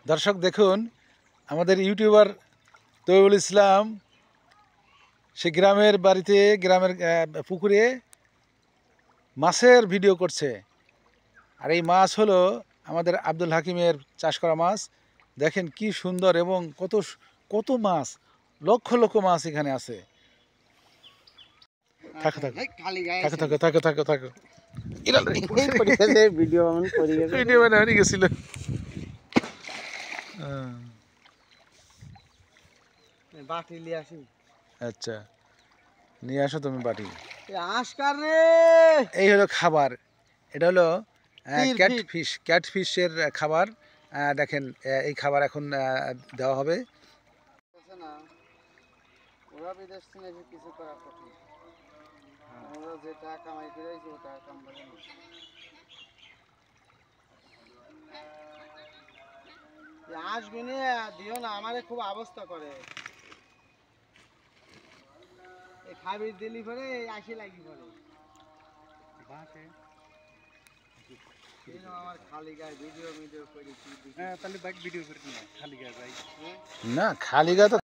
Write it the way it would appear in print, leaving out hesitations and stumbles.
দর্শক দেখুন, আমাদের ইউটিউবার তৈবুল ইসলাম সে গ্রামের বাড়িতে, গ্রামের পুকুরে মাছের ভিডিও করছে। আর এই মাছ হলো আমাদের আব্দুল হাকিমের চাষ করা মাছ। দেখেন কি সুন্দর এবং কত কত মাছ, লক্ষ লক্ষ মাছ এখানে আছে। থাকো থাকো থাকো থাকো থাকো থাকো থাকো ভিডিও মানে হয়ে গেছিল। বাটি নিয়ে আসি। আচ্ছা, নিয়ে আসো তুমি বাটি। আজকার রে এই হলো খাবার, এটা হলো ক্যাটফিশের খাবার। দেখেন এই খাবার এখন দেওয়া হবে। ওরা বিদেশ থেকে এসে কিছু করা কঠিন, ওরা যে টাকা কামাই করেছে ও টাকা কামাবে না। আসবিনে দিও না, আমারে খুব অবস্থা করে। এই খাবি দিলি পরে আসি লাগি পরে আমার খালি গায়ে ভিডিও করে। হ্যাঁ, তাহলে বাইক ভিডিও করে না খালি গায়ে ভাই। না খালি গা তো